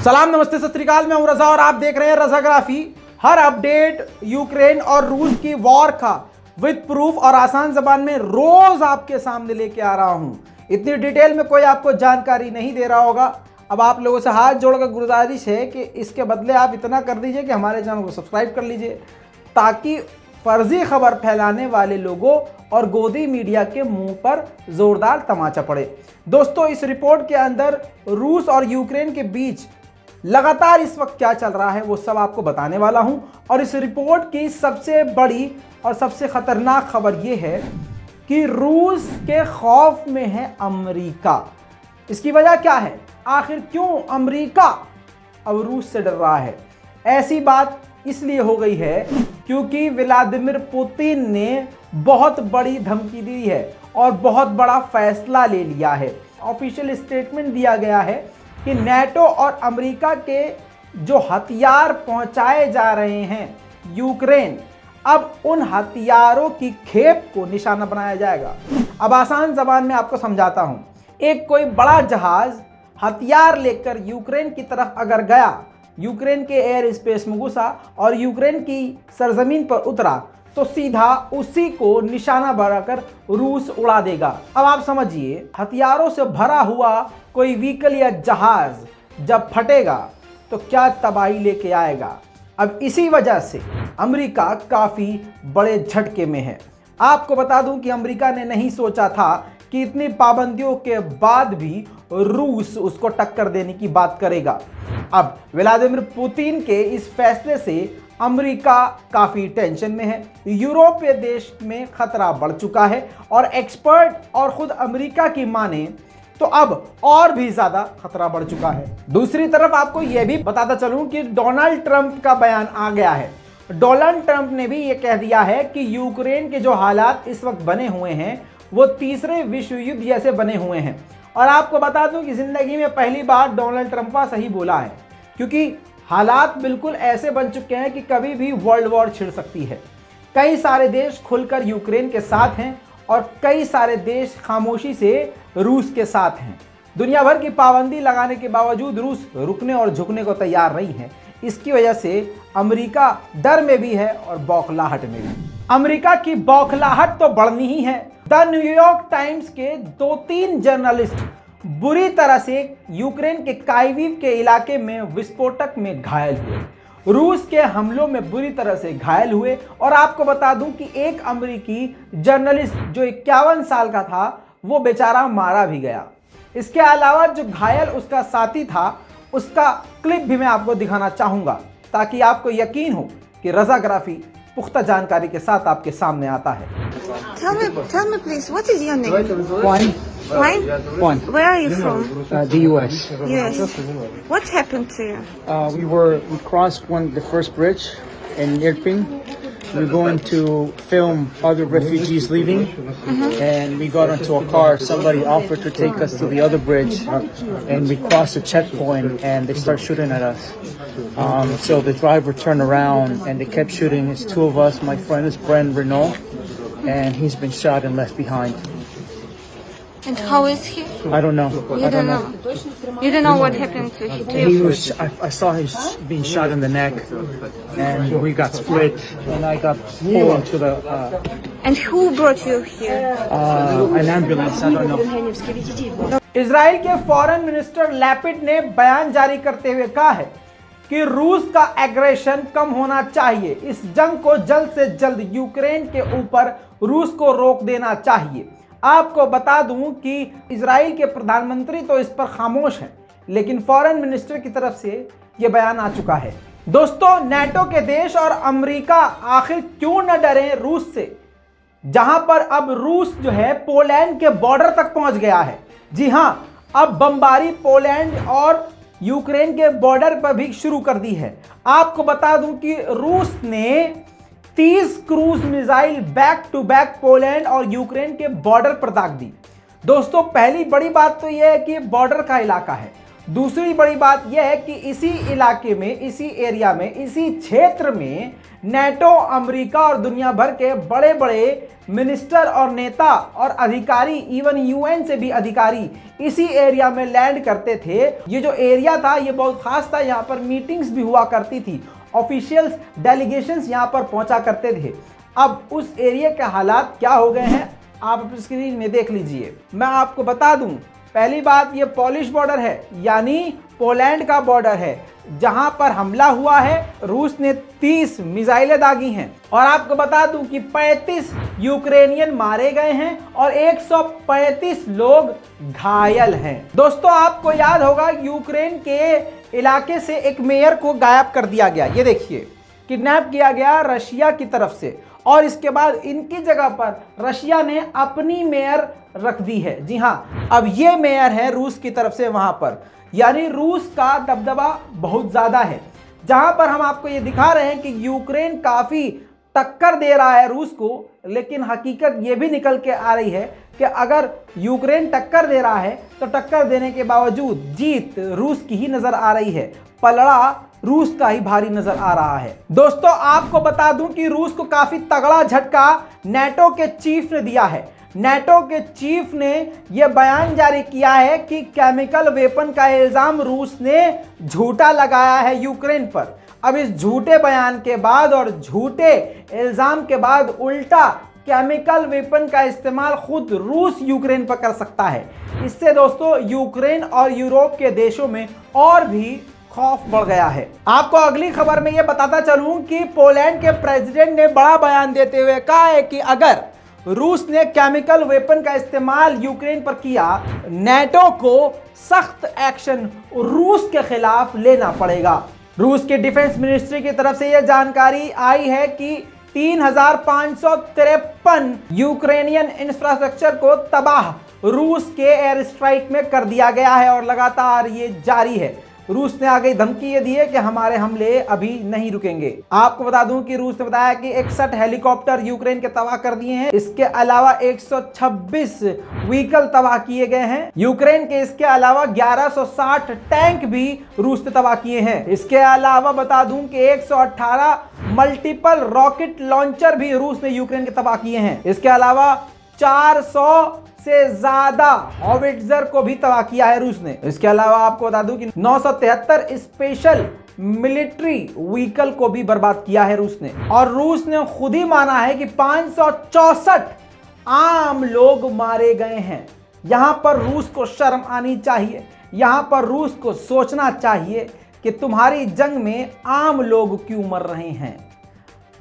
सलाम नमस्ते सत श्री अकाल, मैं हूं रजा और आप देख रहे हैं रजाग्राफी। हर अपडेट यूक्रेन और रूस की वॉर का विद प्रूफ और आसान जबान में रोज आपके सामने लेके आ रहा हूं। इतनी डिटेल में कोई आपको जानकारी नहीं दे रहा होगा। अब आप लोगों से हाथ जोड़कर गुजारिश है कि इसके बदले आप इतना कर दीजिए कि हमारे चैनल को सब्सक्राइब कर लीजिए, ताकि फर्जी खबर फैलाने वाले लोगों और गोदी मीडिया के मुंह पर जोरदार तमाचा पड़े। दोस्तों, इस रिपोर्ट के अंदर रूस और यूक्रेन के बीच लगातार इस वक्त क्या चल रहा है वो सब आपको बताने वाला हूं। और इस रिपोर्ट की सबसे बड़ी और सबसे खतरनाक खबर यह है कि रूस के खौफ में है अमेरिका। इसकी वजह क्या है? आखिर क्यों अमेरिका अब रूस से डर रहा है? ऐसी बात इसलिए हो गई है क्योंकि व्लादिमीर पुतिन ने बहुत बड़ी धमकी दी है और बहुत बड़ा फैसला ले लिया है। ऑफिशियल स्टेटमेंट दिया गया है कि नेटो और अमेरिका के जो हथियार पहुंचाए जा रहे हैं यूक्रेन, अब उन हथियारों की खेप को निशाना बनाया जाएगा। अब आसान जबान में आपको समझाता हूं। एक कोई बड़ा जहाज हथियार लेकर यूक्रेन की तरफ अगर गया, यूक्रेन के एयर स्पेस में घुसा और यूक्रेन की सरजमीन पर उतरा, तो सीधा उसी को निशाना बनाकर रूस उड़ा देगा। अब आप समझिए, हथियारों से भरा हुआ कोई व्हीकल या जहाज जब फटेगा तो क्या तबाही लेके आएगा। अब इसी वजह से अमेरिका काफ़ी बड़े झटके में है। आपको बता दूं कि अमेरिका ने नहीं सोचा था कि इतनी पाबंदियों के बाद भी रूस उसको टक्कर देने की बात करेगा। अब व्लादिमीर पुतिन के इस फैसले से अमेरिका काफ़ी टेंशन में है। यूरोपीय देश में खतरा बढ़ चुका है और एक्सपर्ट और खुद अमेरिका की माने तो अब और भी ज़्यादा खतरा बढ़ चुका है। दूसरी तरफ आपको यह भी बताता चलूं कि डोनाल्ड ट्रंप का बयान आ गया है। डोनाल्ड ट्रंप ने भी यह कह दिया है कि यूक्रेन के जो हालात इस वक्त बने हुए हैं वो तीसरे विश्व युद्ध जैसे बने हुए हैं। और आपको बता दूं कि ज़िंदगी में पहली बार डोनाल्ड ट्रंप सही बोला है, क्योंकि हालात बिल्कुल ऐसे बन चुके हैं कि कभी भी वर्ल्ड वॉर छिड़ सकती है। कई सारे देश खुलकर यूक्रेन के साथ हैं और कई सारे देश खामोशी से रूस के साथ हैं। दुनिया भर की पाबंदी लगाने के बावजूद रूस रुकने और झुकने को तैयार नहीं है। इसकी वजह से अमेरिका डर में भी है और बौखलाहट में भी। अमेरिका की बौखलाहट तो बढ़नी ही है। द न्यूयॉर्क टाइम्स के 2-3 जर्नलिस्ट बुरी तरह से यूक्रेन के काइवीव के इलाके में विस्फोटक में घायल हुए, रूस के हमलों में बुरी तरह से घायल हुए। और आपको बता दूं कि एक अमेरिकी जर्नलिस्ट जो 51 साल का था वो बेचारा मारा भी गया। इसके अलावा जो घायल उसका साथी था, उसका क्लिप भी मैं आपको दिखाना चाहूँगा, ताकि आपको यकीन हो कि रजाग्राफी पुख्ता जानकारी के साथ आपके सामने आता है। Tell me please, what is your name? Juan. Juan? Where are you from? The U.S. Yes. What happened to you? We crossed the first bridge in Irpin. We were going to film other refugees leaving, and we got into a car. Somebody offered to take us to the other bridge, and we crossed a checkpoint, and they start shooting at us. So the driver turned around, and they kept shooting. It's two of us. My friend is Brent Renault, and he's been shot and left behind. And how is he? I don't know. You don't know. You don't know what happened to him. He was. I saw him being shot in the neck, and we got split, and I got pulled into the. And who brought you here? An ambulance. I don't know. Israel के foreign minister Lapid ने बयान जारी करते हुए कहा है कि रूस का एग्रेशन कम होना चाहिए। इस जंग को जल्द से जल्द यूक्रेन के ऊपर रूस को रोक देना चाहिए। आपको बता दूं कि इजराइल के प्रधानमंत्री तो इस पर खामोश हैं, लेकिन फॉरेन मिनिस्टर की तरफ से यह बयान आ चुका है। दोस्तों, नेटो के देश और अमेरिका आखिर क्यों न डरे रूस से, जहां पर अब रूस जो है पोलैंड के बॉर्डर तक पहुंच गया है। जी हां, अब बमबारी पोलैंड और यूक्रेन के बॉर्डर पर भी शुरू कर दी है। आपको बता दूं कि रूस ने 30 cruise missile back to back Poland और यूक्रेन के बॉर्डर पर दाग दी। दोस्तों, पहली बड़ी बात तो यह है कि बॉर्डर का इलाका है। दूसरी बड़ी बात यह है कि इसी इलाके में, इसी एरिया में, इसी क्षेत्र में नेटो, अमेरिका और दुनिया भर के बड़े बड़े मिनिस्टर और नेता और अधिकारी, इवन यूएन से भी अधिकारी इसी एरिया में लैंड करते थे। ये जो एरिया था ये बहुत खास था, यहाँ पर मीटिंग्स भी हुआ करती थी, ऑफिशियल्स, डेलीगेशंस यहाँ पर पहुंचा करते थे। अब उस एरिया के हालात क्या हो गए हैं आप स्क्रीन में देख लीजिए। मैं आपको बता दूं, पहली बात ये पोलिश बॉर्डर है, यानी पोलैंड का बॉर्डर है, जहां पर हमला हुआ है। रूस ने 30 मिसाइलें दागी हैं और आपको बता दूं कि 35 यूक्रेनियन मारे गए हैं और 135 लोग घायल हैं। दोस्तों आपको याद होगा यूक्रेन के इलाके से एक मेयर को गायब कर दिया गया, ये देखिए, किडनैप किया गया रशिया की तरफ से, और इसके बाद इनकी जगह पर रशिया ने अपनी मेयर रख दी है। जी हाँ, अब ये मेयर है रूस की तरफ से वहां पर, यानी रूस का दबदबा बहुत ज्यादा है। जहां पर हम आपको ये दिखा रहे हैं कि यूक्रेन काफी टक्कर दे रहा है रूस को, लेकिन हकीकत ये भी निकल के आ रही है कि अगर यूक्रेन टक्कर दे रहा है तो टक्कर देने के बावजूद जीत रूस की ही नजर आ रही है, पलड़ा रूस का ही भारी नजर आ रहा है। दोस्तों आपको बता दूं कि रूस को काफी तगड़ा झटका नेटो के चीफ ने दिया है। नेटो के चीफ ने यह बयान जारी किया है कि केमिकल वेपन का इल्जाम रूस ने झूठा लगाया है यूक्रेन पर। अब इस झूठे बयान के बाद और झूठे इल्जाम के बाद उल्टा केमिकल वेपन का इस्तेमाल खुद रूस यूक्रेन पर कर सकता है। इससे दोस्तों यूक्रेन और यूरोप के देशों में और भी खौफ बढ़ गया है। आपको अगली खबर में यह बताता चलूं कि पोलैंड के प्रेसिडेंट ने बड़ा बयान देते हुए कहा है कि अगर रूस ने केमिकल वेपन का इस्तेमाल यूक्रेन पर किया, नेटो को सख्त एक्शन रूस के खिलाफ लेना पड़ेगा। रूस के डिफेंस मिनिस्ट्री की तरफ से यह जानकारी आई है कि 3553 यूक्रेनियन इंफ्रास्ट्रक्चर को तबाह रूस के एयर स्ट्राइक में कर दिया गया है और लगातार ये जारी है। रूस ने आगे धमकी ये दी है कि हमारे हमले अभी नहीं रुकेंगे। आपको बता दूं कि रूस ने बताया कि 61 हेलीकॉप्टर यूक्रेन के तबाह कर दिए हैं। इसके अलावा 126 व्हीकल तबाह किए गए हैं यूक्रेन के। इसके अलावा 1160 टैंक भी रूस ने तबाह किए हैं। इसके अलावा बता दूं कि 118 मल्टीपल रॉकेट लॉन्चर भी रूस ने यूक्रेन के तबाह किए हैं। इसके अलावा 400 से ज्यादा हॉविट्जर को भी तबाह किया है रूस ने। इसके अलावा आपको बता दूं कि 973 स्पेशल मिलिट्री व्हीकल को भी बर्बाद किया है रूस ने। और रूस ने खुद ही माना है कि 564 आम लोग मारे गए हैं। यहां पर रूस को शर्म आनी चाहिए, यहां पर रूस को सोचना चाहिए कि तुम्हारी जंग में आम लोग क्यों मर रहे हैं।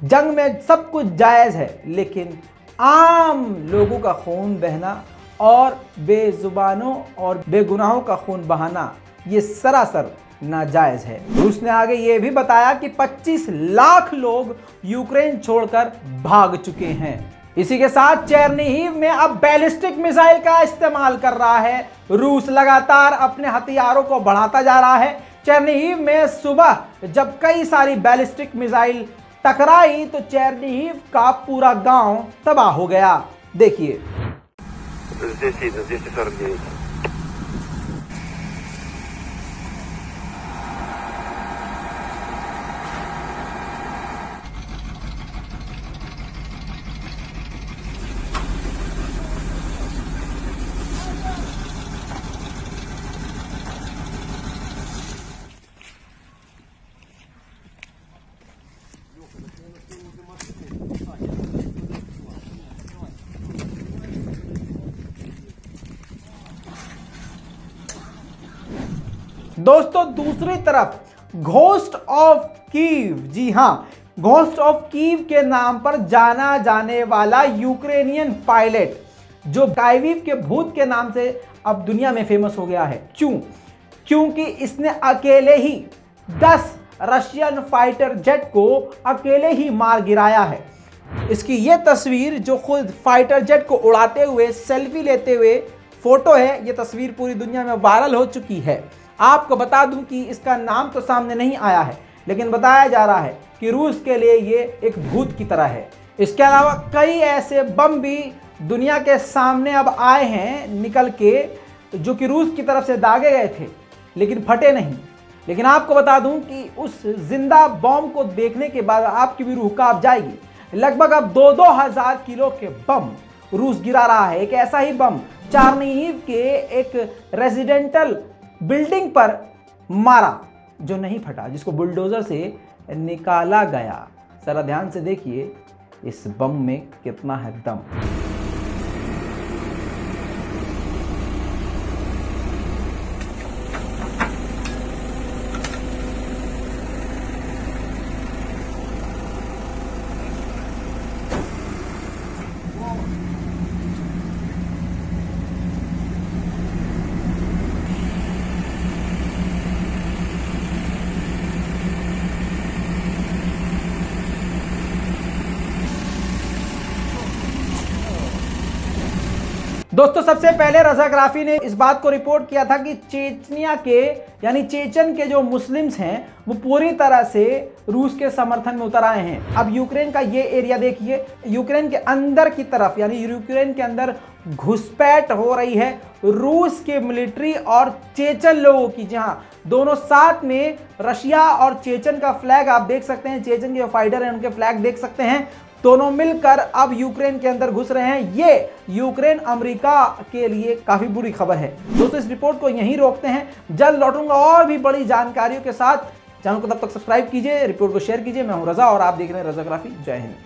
जंग में सब कुछ जायज है, लेकिन आम लोगों का खून बहना और बेजुबानों और बेगुनाहों का खून बहाना ये सरासर नाजायज है। रूस ने आगे ये भी बताया कि 25 लाख लोग यूक्रेन छोड़कर भाग चुके हैं। इसी के साथ चेरनीहिव में अब बैलिस्टिक मिसाइल का इस्तेमाल कर रहा है रूस। लगातार अपने हथियारों को बढ़ाता जा रहा है। चेरनीहिव में सुबह जब कई सारी बैलिस्टिक मिसाइल टकराई तो चेरनीहिव का पूरा गांव तबाह हो गया। देखिए, Здесь видно, 249. दोस्तों दूसरी तरफ घोस्ट ऑफ कीव, जी हां, घोस्ट ऑफ कीव के नाम पर जाना जाने वाला यूक्रेनियन पायलट जो काइविव के भूत के नाम से अब दुनिया में फेमस हो गया है। क्यों? क्योंकि इसने अकेले ही 10 रशियन फाइटर जेट को अकेले ही मार गिराया है। इसकी यह तस्वीर जो खुद फाइटर जेट को उड़ाते हुए सेल्फी लेते हुए फोटो है, यह तस्वीर पूरी दुनिया में वायरल हो चुकी है। आपको बता दूं कि इसका नाम तो सामने नहीं आया है, लेकिन बताया जा रहा है कि रूस के लिए ये एक भूत की तरह है। इसके अलावा कई ऐसे बम भी दुनिया के सामने अब आए हैं निकल के, जो कि रूस की तरफ से दागे गए थे लेकिन फटे नहीं। लेकिन आपको बता दूं कि उस जिंदा बम को देखने के बाद आपकी भी रूह कांप जाएगी। लगभग अब 2-2000 किलो के बम रूस गिरा रहा है। एक ऐसा ही बम चार्निहिव के एक रेजिडेंटल बिल्डिंग पर मारा जो नहीं फटा, जिसको बुलडोजर से निकाला गया। जरा ध्यान से देखिए इस बम में कितना है दम। दोस्तों सबसे पहले रज़ाग्राफी ने इस बात को रिपोर्ट किया था कि चेचनिया के यानी चेचन के जो मुस्लिम्स हैं वो पूरी तरह से रूस के समर्थन में उतर आए हैं। अब यूक्रेन का ये एरिया देखिए, यूक्रेन के अंदर की तरफ यानी यूक्रेन के अंदर घुसपैठ हो रही है रूस के मिलिट्री और चेचन लोगों की, जहां दोनों साथ में रशिया और चेचन का फ्लैग आप देख सकते हैं, चेचन के जो फाइटर हैं उनके फ्लैग देख सकते हैं, दोनों मिलकर अब यूक्रेन के अंदर घुस रहे हैं। ये यूक्रेन अमेरिका के लिए काफी बुरी खबर है। दोस्तों इस रिपोर्ट को यहीं रोकते हैं, जल्द लौटूंगा और भी बड़ी जानकारियों के साथ। चैनल को तब तक सब्सक्राइब कीजिए, रिपोर्ट को शेयर कीजिए। मैं हूं रजा और आप देख रहे हैं रज़ाग्राफी। जय हिंद।